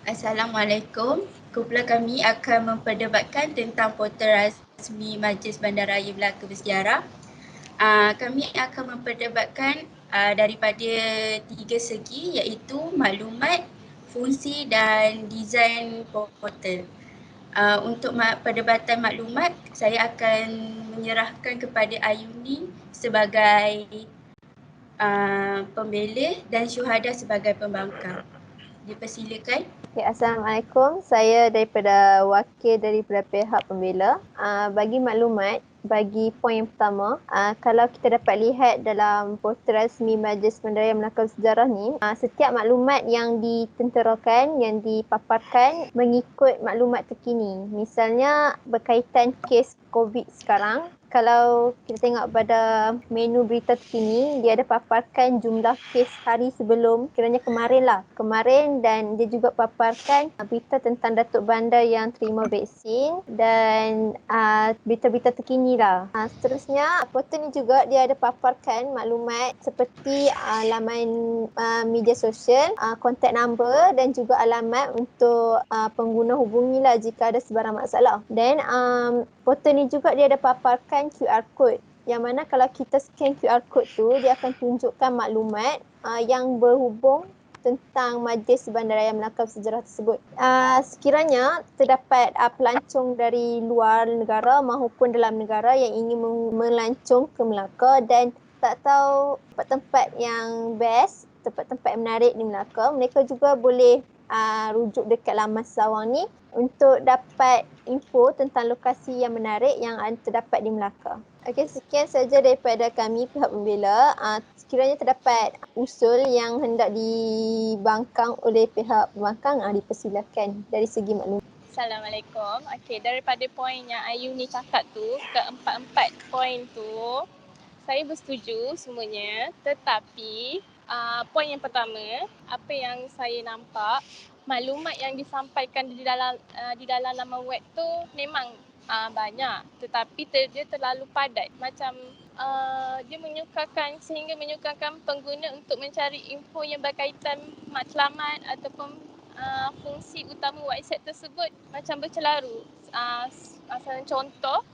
Assalamualaikum. Kumpulan kami akan memperdebatkan tentang portal rasmi Majlis Bandaraya Melaka Bersejarah. Kami akan memperdebatkan daripada 3 segi, iaitu maklumat, fungsi dan desain portal. Untuk perdebatan maklumat, saya akan menyerahkan kepada Ayuni sebagai pembela dan Syuhada sebagai pembangkang. Dipersilakan. Okay, Assalamualaikum. Saya daripada wakil daripada pihak pembela. Bagi maklumat, bagi poin yang pertama, kalau kita dapat lihat dalam portal rasmi Majlis Bandaraya Melaka Bersejarah ni, setiap maklumat yang ditenterakan, yang dipaparkan mengikut maklumat terkini. Misalnya berkaitan kes COVID sekarang, kalau kita tengok pada menu berita terkini, dia ada paparkan jumlah kes hari sebelum, kiranya kemarin, dan dia juga paparkan berita tentang Datuk Bandar yang terima vaksin dan berita-berita terkini lah. Seterusnya, portal ni juga dia ada paparkan maklumat seperti laman media sosial, contact number dan juga alamat untuk pengguna hubungilah jika ada sebarang masalah. Dan portal ni juga dia ada paparkan QR code, yang mana kalau kita scan QR code tu, dia akan tunjukkan maklumat yang berhubung tentang Majlis Bandaraya Melaka Bersejarah tersebut. Sekiranya terdapat pelancong dari luar negara maupun dalam negara yang ingin melancong ke Melaka dan tak tahu tempat-tempat yang best, tempat-tempat yang menarik di Melaka, mereka juga boleh rujuk dekat laman Sawang ni untuk dapat info tentang lokasi yang menarik yang terdapat di Melaka. Okey, sekian saja daripada kami pihak pembela. Sekiranya terdapat usul yang hendak dibangkang oleh pihak pembangkang, dipersilakan dari segi maklumat. Assalamualaikum. Okey, daripada poin yang Ayuni cakap tu, keempat-empat poin tu, saya bersetuju semuanya, tetapi poin yang pertama, apa yang saya nampak, maklumat yang disampaikan di dalam laman web tu memang banyak, tetapi dia terlalu padat. Macam dia sehingga menyukarkan pengguna untuk mencari info yang berkaitan matlamat ataupun fungsi utama website tersebut macam bercelaru. Contoh,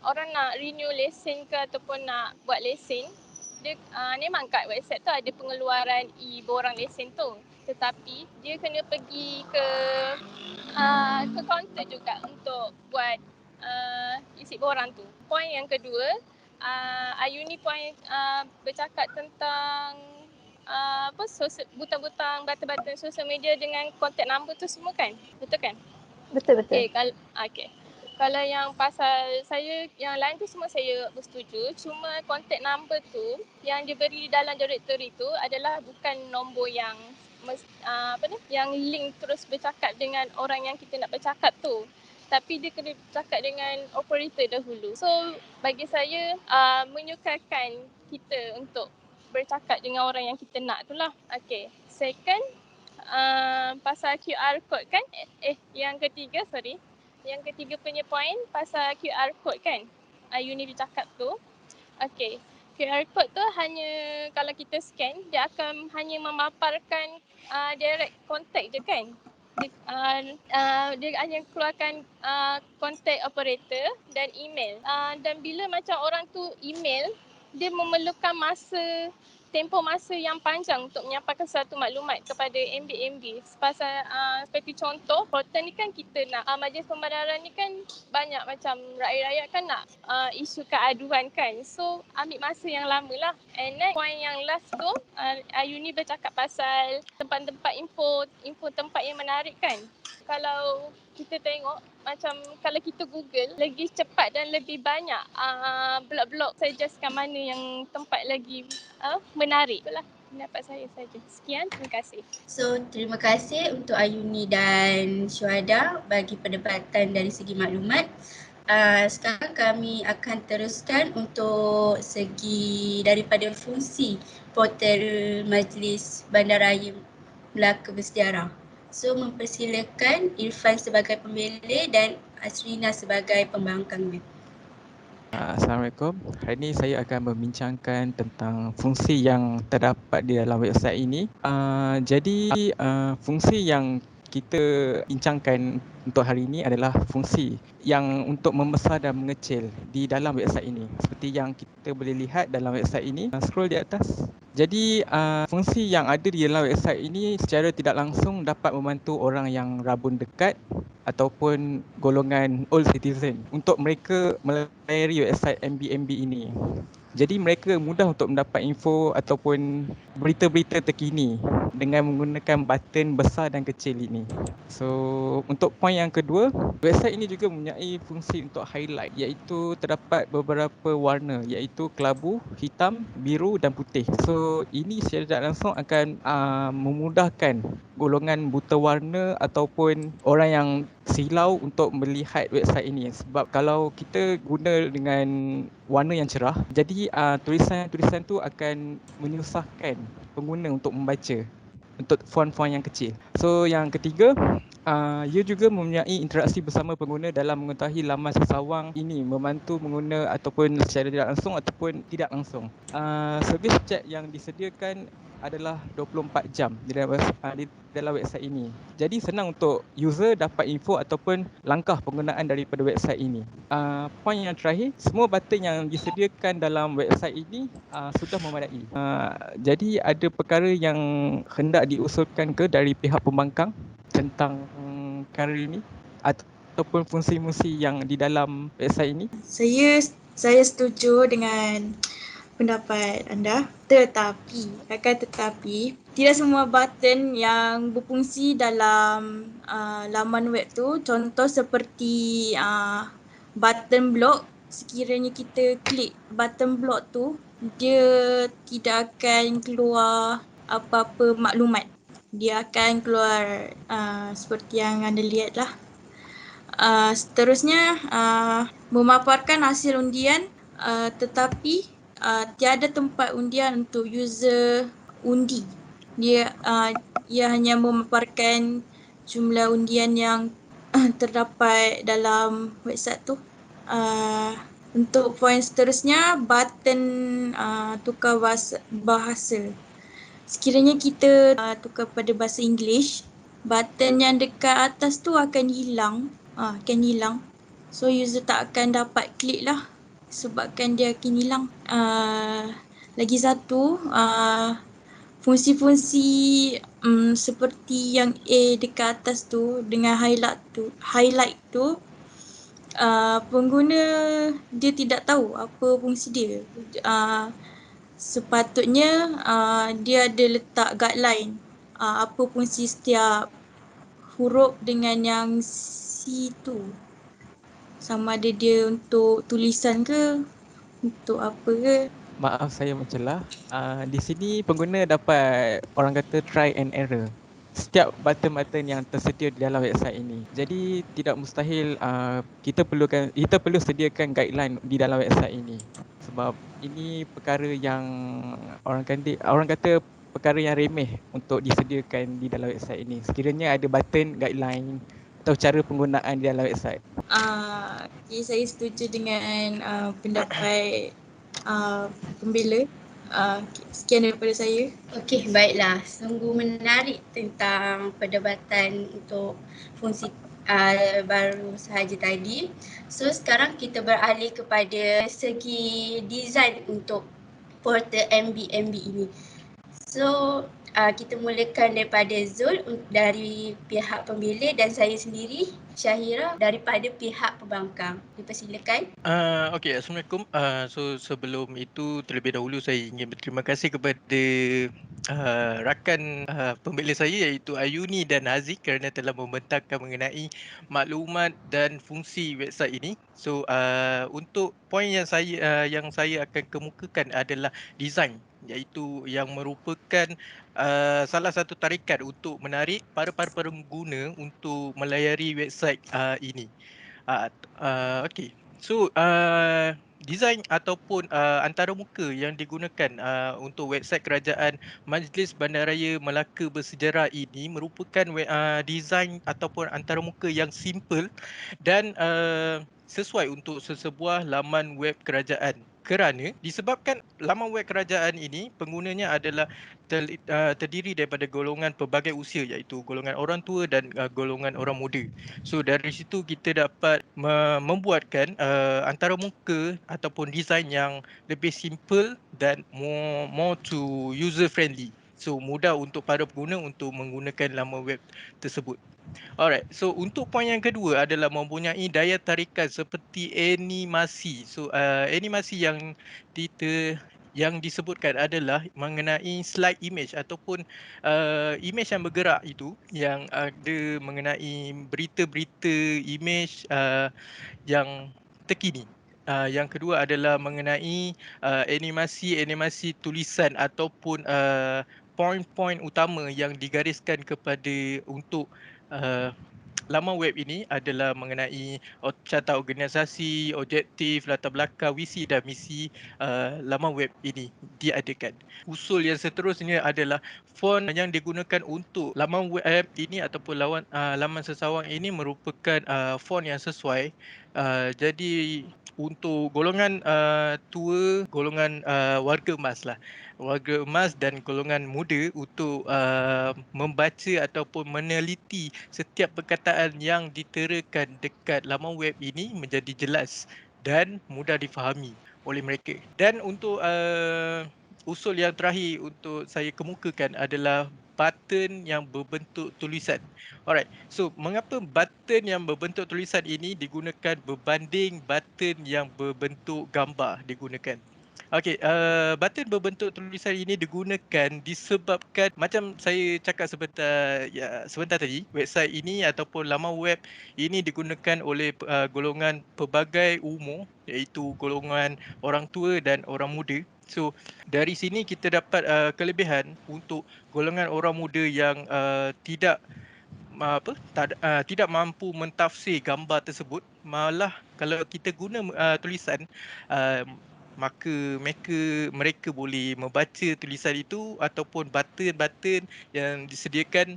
orang nak renew lesen ke ataupun nak buat lesen, dia memang kat website tu ada pengeluaran borang lesen tu, tetapi dia kena pergi ke kaunter juga untuk buat isi borang tu. Poin yang kedua, Ayuni poin bercakap tentang butang-butang button sosial media dengan contact number tu semua kan? Betul kan? Betul. Kalau yang pasal saya, yang lain tu semua saya bersetuju. Cuma contact number tu yang diberi dalam directory tu adalah bukan nombor yang yang link terus bercakap dengan orang yang kita nak bercakap tu. Tapi dia kena bercakap dengan operator dahulu. So bagi saya menyukarkan kita untuk bercakap dengan orang yang kita nak tu lah. Okay. Second, pasal QR code kan? Yang ketiga punya point pasal QR code kan? Ayuni bercakap tu. Okay. QR code tu hanya kalau kita scan, dia akan hanya memaparkan direct contact je kan? Dia hanya keluarkan contact operator dan email. Dan bila macam orang tu email, dia memerlukan tempoh masa yang panjang untuk menyampaikan satu maklumat kepada MB-MB. Seperti contoh, portal ni kan kita nak, Majlis Pembandaran ni kan banyak macam rakyat-rakyat kan nak isu keaduan kan. So, ambil masa yang lama lah. And then, point yang last tu, Ayuni bercakap pasal tempat-tempat info tempat yang menarik kan. Kalau kita tengok, macam kalau kita Google, lagi cepat dan lebih banyak blog-blog suggestkan mana yang tempat lagi menarik. Itulah pendapat saya saja. Sekian, terima kasih. So, terima kasih untuk Ayuni dan Syuhada bagi perdebatan dari segi maklumat. Sekarang kami akan teruskan untuk segi daripada fungsi portal Majlis Bandaraya Melaka Bersejarah. So, mempersilakan Irfan sebagai pembela dan Asrina sebagai pembangkangnya. Assalamualaikum. Hari ini saya akan membincangkan tentang fungsi yang terdapat di dalam website ini. Jadi fungsi yang kita bincangkan untuk hari ini adalah fungsi yang untuk membesar dan mengecil di dalam website ini. Seperti yang kita boleh lihat dalam website ini, scroll di atas. Jadi fungsi yang ada di dalam website ini secara tidak langsung dapat membantu orang yang rabun dekat ataupun golongan old citizen untuk mereka melayari website MBMB ini. Jadi mereka mudah untuk mendapat info ataupun berita-berita terkini dengan menggunakan button besar dan kecil ini. So untuk poin yang kedua, website ini juga mempunyai fungsi untuk highlight, iaitu terdapat beberapa warna iaitu kelabu, hitam, biru dan putih. So ini secara tidak langsung akan memudahkan golongan buta warna ataupun orang yang silau untuk melihat website ini, sebab kalau kita guna dengan warna yang cerah, jadi tulisan-tulisan tu akan menyusahkan pengguna untuk membaca untuk font-font yang kecil. So yang ketiga, ia juga mempunyai interaksi bersama pengguna dalam mengetahui laman sesawang ini, membantu pengguna ataupun secara tidak langsung ataupun tidak langsung. Servis chat yang disediakan adalah 24 jam di dalam website ini. Jadi senang untuk user dapat info ataupun langkah penggunaan daripada website ini. Poin yang terakhir, semua button yang disediakan dalam website ini sudah memadai. Jadi ada perkara yang hendak diusulkan ke dari pihak pembangkang tentang perkara ini ataupun fungsi-fungsi yang di dalam website ini? Saya setuju dengan pendapat anda, tetapi tidak semua button yang berfungsi dalam laman web tu, contoh seperti button block, sekiranya kita klik button block tu, dia tidak akan keluar apa-apa maklumat. Dia akan keluar seperti yang anda lihat lah. Seterusnya, memaparkan hasil undian tetapi tiada tempat undian untuk user undi. Ia hanya memaparkan jumlah undian yang terdapat dalam website tu. Untuk poin seterusnya, button tukar bahasa. Sekiranya kita tukar pada bahasa English, button yang dekat atas tu akan hilang. So user tak akan dapat klik lah sebabkan dia akan hilang. Lagi satu, fungsi-fungsi seperti yang A dekat atas tu dengan highlight tu, pengguna dia tidak tahu apa fungsi dia. Sepatutnya dia ada letak guideline apa fungsi setiap huruf dengan yang C tu. Sama ada dia untuk tulisan ke, untuk apa ke. Maaf saya mencelah. Di sini pengguna dapat orang kata try and error setiap button-button yang tersedia di dalam website ini. Jadi tidak mustahil kita perlu sediakan guideline di dalam website ini. Sebab ini perkara yang orang kata perkara yang remeh untuk disediakan di dalam website ini. Sekiranya ada button guideline atau cara penggunaan di dalam website. Okay, saya setuju dengan pendapat pembela. Sekian daripada saya. Okey, baiklah. Sungguh menarik tentang perdebatan untuk fungsi baru sahaja tadi. So sekarang kita beralih kepada segi design untuk portal MBMB ini. So kita mulakan daripada Zul dari pihak pembela dan saya sendiri Syahira daripada pihak pembangkang. Dipersilakan. Okey, Assalamualaikum. So sebelum itu terlebih dahulu saya ingin berterima kasih kepada rakan pembela saya iaitu Ayuni dan Haziq kerana telah membentangkan mengenai maklumat dan fungsi website ini. So untuk poin yang saya akan kemukakan adalah design, iaitu yang merupakan salah satu tarikan untuk menarik para pengguna untuk melayari website ini. Okey. So design ataupun antarmuka yang digunakan untuk website kerajaan Majlis Bandaraya Melaka Bersejarah ini merupakan design ataupun antarmuka yang simple dan sesuai untuk sesebuah laman web kerajaan. kerana disebabkan laman web kerajaan ini penggunanya adalah terdiri daripada golongan pelbagai usia, iaitu golongan orang tua dan golongan orang muda. So dari situ kita dapat membuatkan antarmuka ataupun design yang lebih simple dan more to user friendly. So mudah untuk para pengguna untuk menggunakan laman web tersebut. Alright, so untuk poin yang kedua adalah mempunyai daya tarikan seperti animasi. So animasi yang disebutkan adalah mengenai slide image ataupun image yang bergerak itu, yang ada mengenai berita-berita image yang terkini. Yang kedua adalah mengenai animasi tulisan ataupun poin-poin utama yang digariskan kepada untuk laman web ini adalah mengenai carta organisasi, objektif, latar belakang, visi dan misi laman web ini diadakan. Usul yang seterusnya adalah font yang digunakan untuk laman web ini ataupun laman sesawang ini merupakan font yang sesuai. Jadi untuk golongan tua, golongan warga emas lah. Warga emas dan golongan muda untuk membaca ataupun meneliti setiap perkataan yang diterakan dekat laman web ini menjadi jelas dan mudah difahami oleh mereka. Dan untuk usul yang terakhir untuk saya kemukakan adalah button yang berbentuk tulisan. Alright, so mengapa button yang berbentuk tulisan ini digunakan berbanding button yang berbentuk gambar digunakan? Okey, button berbentuk tulisan ini digunakan disebabkan macam saya cakap sebentar tadi, website ini ataupun laman web ini digunakan oleh golongan pelbagai umur, iaitu golongan orang tua dan orang muda. So dari sini kita dapat kelebihan untuk golongan orang muda yang tidak mampu mentafsir gambar tersebut. Malah kalau kita guna tulisan, maka mereka boleh membaca tulisan itu ataupun button-button yang disediakan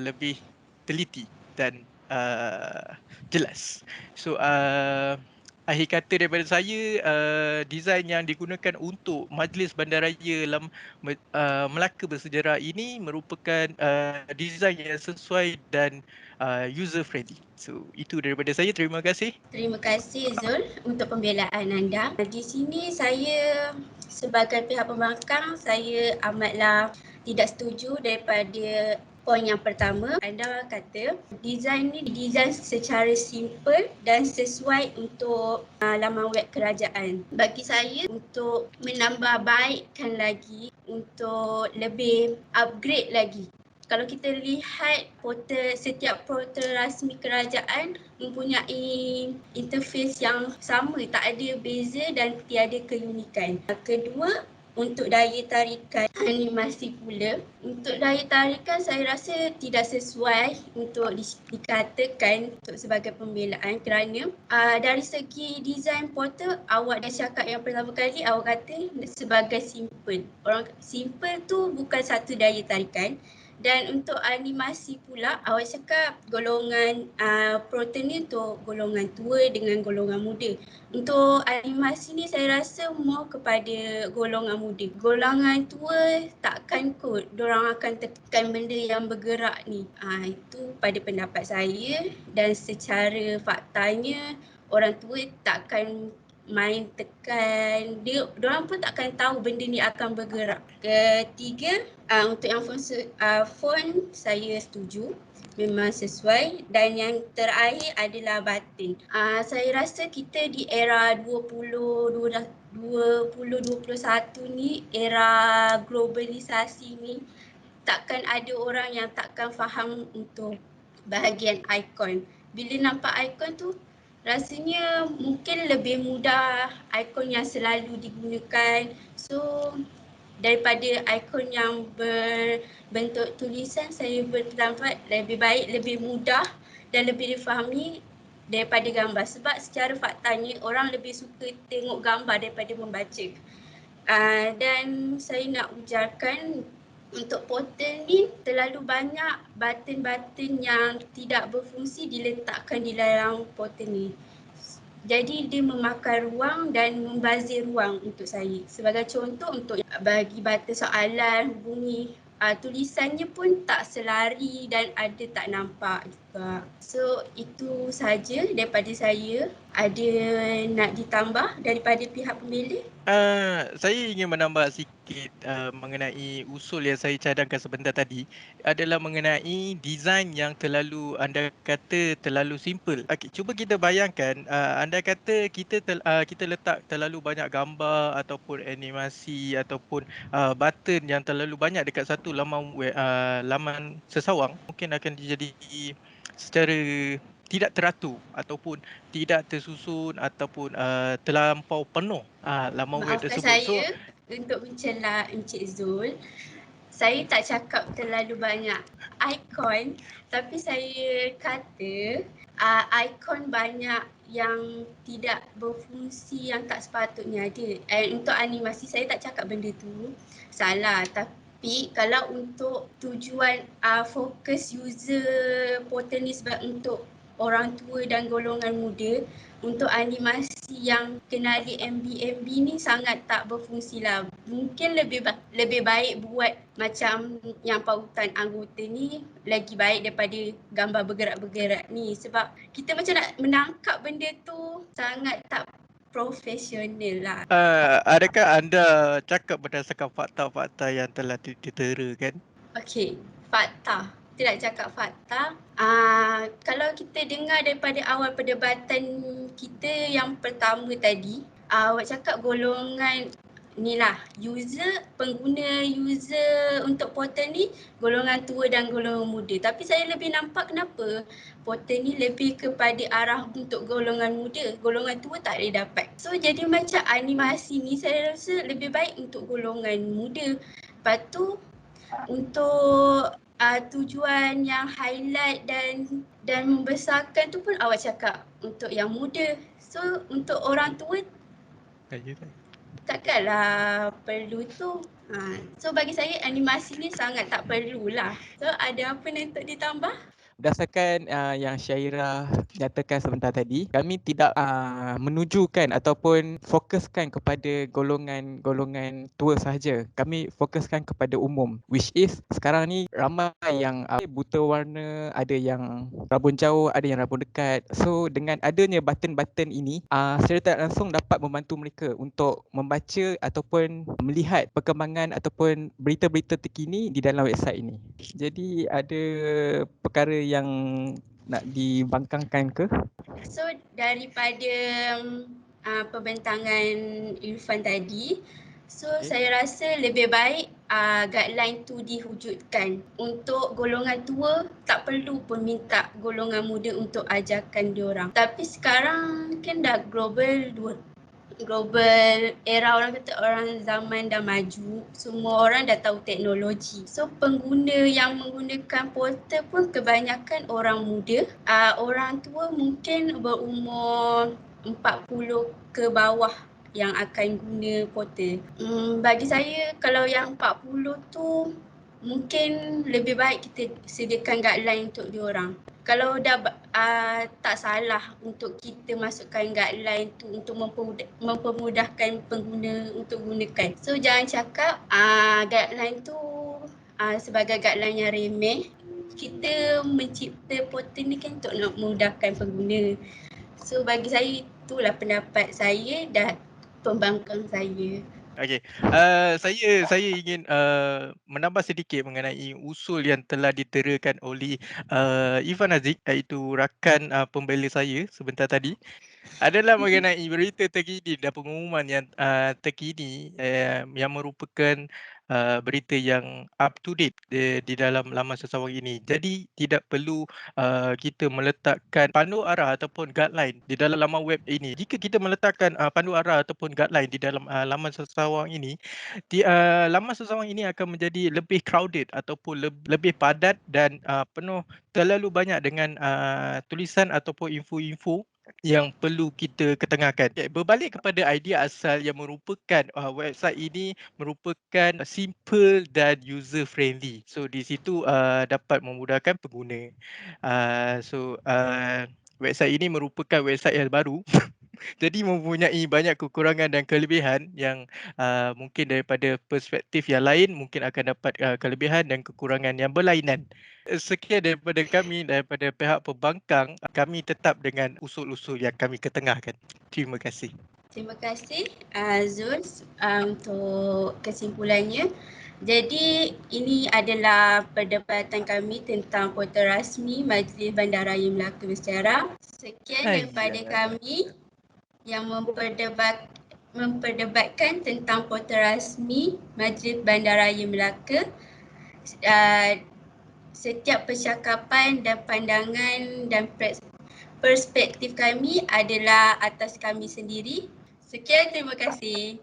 lebih teliti dan jelas. So akhir kata daripada saya, design yang digunakan untuk Majlis Bandaraya Melaka Bersejarah ini merupakan design yang sesuai dan user friendly. So itu daripada saya. Terima kasih. Terima kasih Zul untuk pembelaan anda. Di sini saya sebagai pihak pembangkang, saya amatlah tidak setuju daripada poin yang pertama. Anda kata design ni didesign secara simple dan sesuai untuk laman web kerajaan. Bagi saya, untuk menambah baikkan lagi, untuk lebih upgrade lagi. Kalau kita lihat setiap portal rasmi kerajaan mempunyai interface yang sama, tak ada beza dan tiada keunikan. Kedua, untuk daya tarikan animasi pula. Untuk daya tarikan saya rasa tidak sesuai untuk dikatakan untuk sebagai pembelaan kerana dari segi design portal, awak dah cakap yang pertama kali, awak kata sebagai simple. Orang simple tu bukan satu daya tarikan. Dan untuk animasi pula, awak cakap golongan protein ni untuk golongan tua dengan golongan muda. Untuk animasi ni saya rasa more kepada golongan muda. Golongan tua takkan kot, diorang akan tekan benda yang bergerak ni. Itu pada pendapat saya, dan secara faktanya orang tua takkan main tekan, diorang pun takkan tahu benda ni akan bergerak. Ketiga, untuk yang font saya setuju, memang sesuai. Dan yang terakhir adalah button. Saya rasa kita di era 2021 ni, era globalisasi ni, takkan ada orang yang takkan faham untuk bahagian ikon. Bila nampak ikon tu, rasanya mungkin lebih mudah ikon yang selalu digunakan. So daripada ikon yang berbentuk tulisan, saya berpendapat lebih baik, lebih mudah dan lebih difahami daripada gambar. Sebab secara faktanya orang lebih suka tengok gambar daripada membaca. Dan saya nak ujarkan, untuk portal ni terlalu banyak button-button yang tidak berfungsi diletakkan di dalam portal ni. Jadi dia memakan ruang dan membazir ruang untuk saya. Sebagai contoh, untuk bagi bata soalan, hubungi, tulisannya pun tak selari dan ada tak nampak juga. So itu saja daripada saya. Ada nak ditambah daripada pihak pemilih? Saya ingin menambah sikit mengenai usul yang saya cadangkan sebentar tadi adalah mengenai design yang terlalu anda kata terlalu simple. Okey, cuba kita bayangkan anda kata kita letak terlalu banyak gambar ataupun animasi ataupun button yang terlalu banyak dekat satu laman sesawang, mungkin akan jadi secara tidak teratur ataupun tidak tersusun ataupun terlampau penuh laman web Maafkan tersebut. So saya untuk mencela Encik Zul. Saya tak cakap terlalu banyak ikon, tapi saya kata ikon banyak yang tidak berfungsi yang tak sepatutnya ada. Untuk animasi saya tak cakap benda tu salah, tapi kalau untuk tujuan fokus user portal ni sebab untuk orang tua dan golongan muda, untuk animasi yang kenali MB ni sangat tak berfungsi lah. Mungkin lebih baik buat macam yang pautan anggota ni lagi baik daripada gambar bergerak-bergerak ni, sebab kita macam nak menangkap benda tu sangat tak profesional lah. adakah anda cakap berdasarkan fakta-fakta yang telah diterakan? Okey, fakta. Tidak cakap fakta. Kalau kita dengar daripada awal perdebatan kita yang pertama tadi, awak cakap golongan ni lah, pengguna user untuk portal ni golongan tua dan golongan muda. Tapi saya lebih nampak kenapa portal ni lebih kepada arah untuk golongan muda. Golongan tua tak boleh dapat. So jadi macam animasi ni saya rasa lebih baik untuk golongan muda. Lepas tu untuk tujuan yang highlight dan membesarkan tu pun awak cakap untuk yang muda. So untuk orang tua takkanlah perlu tu. So bagi saya animasi ni sangat tak perlulah. So ada apa yang untuk ditambah? Berdasarkan yang Syairah nyatakan sebentar tadi, kami tidak menujukan ataupun fokuskan kepada golongan tua sahaja. Kami fokuskan kepada umum, which is sekarang ni ramai yang buta warna, ada yang rabun jauh, ada yang rabun dekat. So dengan adanya button-button ini, secara tak langsung dapat membantu mereka untuk membaca ataupun melihat perkembangan ataupun berita-berita terkini di dalam website ini. Jadi ada perkara yang nak dibangkangkan ke? So daripada pembentangan Irfan tadi, so saya rasa lebih baik guideline tu diwujudkan. Untuk golongan tua tak perlu pun minta golongan muda untuk ajarkan diorang. Tapi sekarang kan dah global era, orang kata orang zaman dah maju, semua orang dah tahu teknologi. So pengguna yang menggunakan portal pun kebanyakan orang muda. Orang tua mungkin berumur 40 ke bawah yang akan guna portal. Bagi saya kalau yang 40 tu mungkin lebih baik kita sediakan guideline untuk diorang. Kalau dah tak salah untuk kita masukkan guideline tu untuk mempermudahkan pengguna untuk gunakan. So jangan cakap guideline tu sebagai guideline yang remeh. Kita mencipta portal ni kan untuk nak memudahkan pengguna. So bagi saya itulah pendapat saya dan pembangkang saya. Okey, saya ingin menambah sedikit mengenai usul yang telah diterakan oleh Irfan Aziz, iaitu rakan pembela saya sebentar tadi, adalah mengenai berita terkini dan pengumuman yang terkini yang merupakan berita yang up to date di dalam laman sesawang ini. Jadi tidak perlu kita meletakkan pandu arah ataupun guideline di dalam laman web ini. Jika kita meletakkan pandu arah ataupun guideline di dalam laman sesawang ini, laman sesawang ini akan menjadi lebih crowded ataupun lebih padat dan penuh terlalu banyak dengan tulisan ataupun info-info yang perlu kita ketengahkan. Berbalik kepada idea asal yang merupakan website ini merupakan simple dan user friendly. So di situ dapat memudahkan pengguna. Website ini merupakan website yang baru Jadi mempunyai banyak kekurangan dan kelebihan yang mungkin daripada perspektif yang lain mungkin akan dapat kelebihan dan kekurangan yang berlainan. Sekian daripada kami, daripada pihak pembangkang, kami tetap dengan usul-usul yang kami ketengahkan. Terima kasih. Terima kasih Zul untuk kesimpulannya. Jadi ini adalah perdebatan kami tentang portal rasmi Majlis Bandaraya Melaka Bersejarah. Sekian daripada kami yang memperdebatkan tentang portal rasmi Majlis Bandaraya Melaka. Setiap percakapan dan pandangan dan perspektif kami adalah atas kami sendiri. Sekian, terima kasih.